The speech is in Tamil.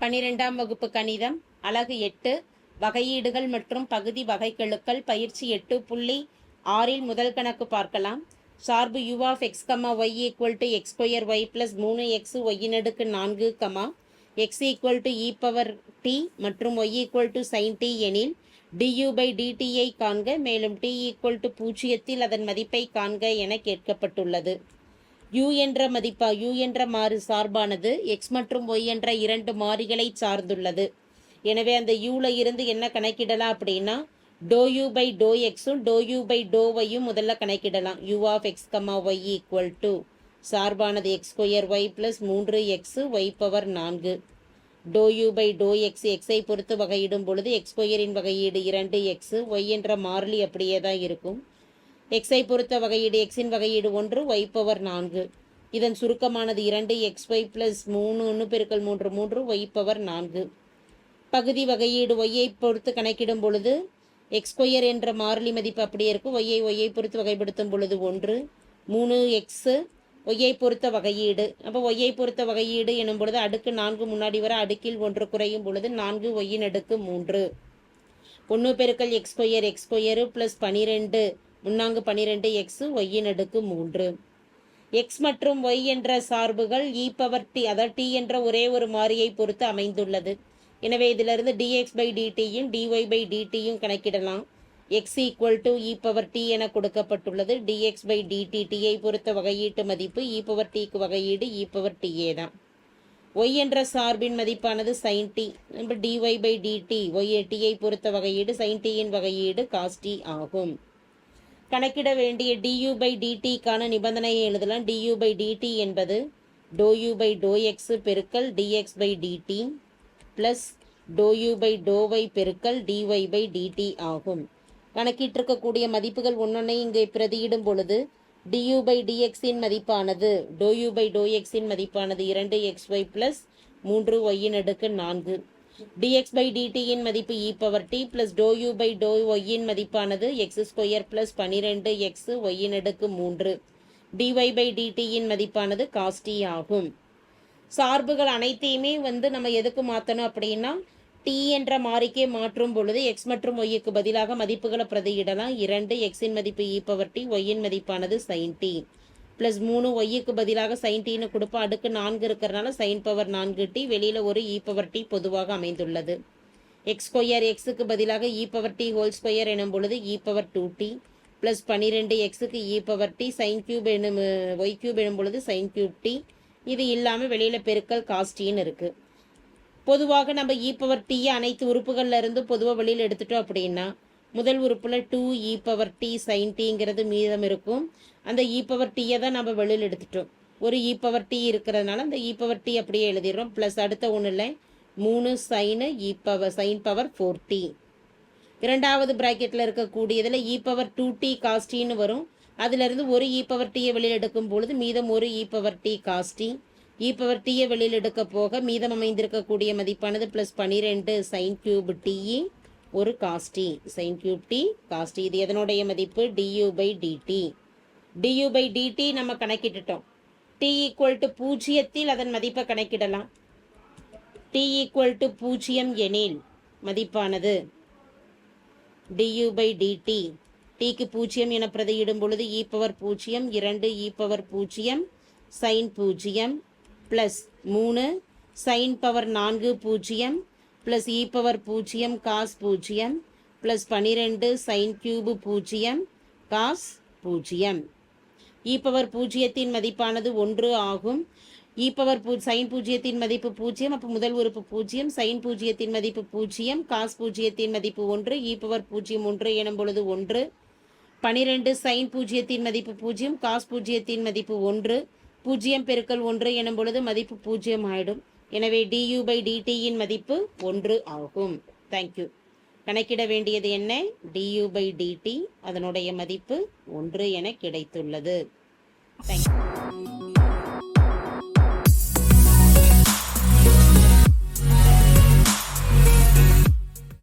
12ஆம் வகுப்பு கணிதம் அலகு 8 வகையீடுகள் மற்றும் பகுதி வகைக்கெழுக்கள் பயிற்சி 8.6 முதல் கணக்கு பார்க்கலாம். சார்பு u of x, y equal to x square y plus 3x y நடுக்கு 4, x equal to e power t மற்றும் y equal to sin t எனில் du by dt ஐ காண்க. மேலும் t equal to 0 அதன் மதிப்பை காண்க என கேட்கப்பட்டுள்ளது. u என்ற மாறு சார்பானது x மற்றும் y என்ற இரண்டு மாறிகளை சார்ந்துள்ளது. எனவே அந்த uல இருந்து என்ன கணக்கிடலாம் அப்படின்னா ∂u by ∂x-உம் ∂u by ∂y-யும் முதல்ல கணக்கிடலாம். u of x, y equal to சார்பானது x square y plus 3x y power 4. ∂u by ∂x x-ஐ பொறுத்து வகையிடும் பொழுது x ஸ்கொயரின் வகையீடு 2x, y என்ற மாறிலி அப்படியே தான் இருக்கும். x-ஐ பொறுத்த வகையீடு x-இன் வகையீடு 1 y பவர் 4. இதன் சுருக்கமானது 2xy plus 3 பெருக்கல் 3 3 y பவர் 4. பகுதி வகையீடு y-ஐ பொறுத்து கணக்கிடும் பொழுது x ஸ்கொயர் என்ற மாறிலி மதிப்பு அப்படியே இருக்கும். y-ஐ பொறுத்து வகைப்படுத்தும் பொழுது 1 3x y-ஐ பொறுத்த வகையீடு. அப்போ y-ஐ பொறுத்த வகையீடு எனும் பொழுது அடுக்கு 4 முன்னாடி வர அடுக்கில் 1 குறையும் பொழுது 4 y-இன் அடுக்கு 3 1 பெருக்கல் x ஸ்கொயர் plus 12 முன்னாங்கு 12x y-இன் அடுக்கு 3. x மற்றும் y என்ற சார்புகள் e பவர் t அதாவது t என்ற ஒரே ஒரு மாறியை பொறுத்து அமைந்துள்ளது. எனவே இதிலிருந்து dx by dt-யும் dy by dt-யும் கணக்கிடலாம். x equal to e power t என கொடுக்கப்பட்டுள்ளது. dx by dt t-ஐ பொறுத்த வகையீட்டு மதிப்பு e பவர் t-க்கு வகையீடு e பவர் t-ஏ தான். y என்ற சார்பின் மதிப்பானது sin t. dy by dt y t-ஐ பொறுத்த வகையீடு sin t-யின் வகையீடு cos t ஆகும். கணக்கிட வேண்டிய du by dt-க்கான நிபந்தனையை எழுதலாம். du by dt என்பது ∂u by ∂x பெருக்கல் dx by dt plus ∂u by ∂y பெருக்கல் dy by dt ஆகும். கணக்கிட்டிருக்கக்கூடிய மதிப்புகள் ஒன்னொன்னை இங்கே பிரதியிடும் பொழுது du by dx-இன் மதிப்பானது ∂u by ∂x-இன் மதிப்பானது 2xy plus 3y-இன் அடுக்கு 4. dx by dt-யின் மதிப்பு e power t plus ∂u by ∂y-யின் மதிப்பானது x ஸ்கொயர் plus 12x y-யின் அடுக்கு 3. dy by dt-யின் மதிப்பானது cos t ஆகும். சார்புகள் அனைத்தையுமே நம்ம எதுக்கு மாற்றணும் அப்படின்னா t என்ற மாறிக்கே மாற்றும் பொழுது x மற்றும் y-க்கு பதிலாக மதிப்புகளை பிரதியிடலாம். 2 x-இன் மதிப்பு e பவர் t, y-யின் மதிப்பானது sin t ப்ளஸ் 3 ஒய்க்கு பதிலாக சைன் டீன்னு கொடுப்போம். அடுக்கு 4 இருக்கிறனால சைன் பவர் 4t, வெளியில் ஒரு இ பவர் டி பொதுவாக அமைந்துள்ளது. எக்ஸ் ஸ்கொயர் எக்ஸுக்கு பதிலாக e power D whole square எனும் பொழுது இ பவர் 2t ப்ளஸ் 12 எக்ஸுக்கு e power D sign cube எனும் ஒய் கியூப் எனும் பொழுது சைன் கியூப் டி. இது இல்லாமல் வெளியில் பெருக்கல் காஸ்டின்னு இருக்குது. பொதுவாக நம்ம இ பவர் டீயை அனைத்து உறுப்புகளில் இருந்து பொதுவாக வெளியில் எடுத்துட்டோம் அப்படின்னா முதல் உறுப்பில் 2 இ பவர் டி சைன் டீங்கிறது மீதம் இருக்கும். அந்த இ பவர் டீயை தான் நம்ம வெளியில் எடுத்துட்டோம். ஒரு இ பவர் டி இருக்கிறதுனால அந்த இ பவர் டி அப்படியே எழுதிடுறோம். ப்ளஸ் அடுத்த ஒன்றில் 3 sign e power sign power 4t. இரண்டாவது ப்ராக்கெட்டில் இருக்கக்கூடியதில் இ பவர் 2t காஸ்டின்னு வரும். அதிலிருந்து ஒரு இ பவர் டீயை வெளியில் எடுக்கும் பொழுது மீதம் ஒரு e power D காஸ்டி. E power டீயை வெளியில் எடுக்க போக மீதம் அமைந்திருக்கக்கூடிய மதிப்பானது ப்ளஸ் 12 சைன் கியூப் டி ஒரு காஸ்டி சைன் கியூப் டி காஸ்டி. இது எதனுடைய மதிப்பு du by dt. du by dt நம்ம கணக்கிட்டுட்டோம். t ஈக்குவல் டு 0 அதன் மதிப்பை கணக்கிடலாம். t ஈக்குவல் டு 0 எனில் மதிப்பானது du by dt tக்கு 0 என பிரதியிடும் பொழுது e power 0 2 e power 0 sine 0 plus 3 sine power 4 0 plus e power 0 cos 0 plus 12 sine cube 0 cos 0. E power 0-இன் மதிப்பானது 1 ஆகும். இ பவர் சைன் 0-இன் மதிப்பு 0. அப்போ முதல் உறுப்பு 0, சைன் 0-இன் மதிப்பு 0, காஸ் 0-இன் மதிப்பு 1, இ பவர் 0 1 எனும் பொழுது 1. 12 சைன் 0-இன் மதிப்பு 0, காஸ் 0-இன் மதிப்பு 1, 0 பெருக்கல் 1 எனும் பொழுது மதிப்பு 0 ஆயிடும். எனவே du by dt-யின் மதிப்பு 1 ஆகும். தேங்க்யூ. கணக்கிட வேண்டியது என்ன? du by dt அதனுடைய மதிப்பு 1 என கிடைத்துள்ளது. தேங்க்யூ.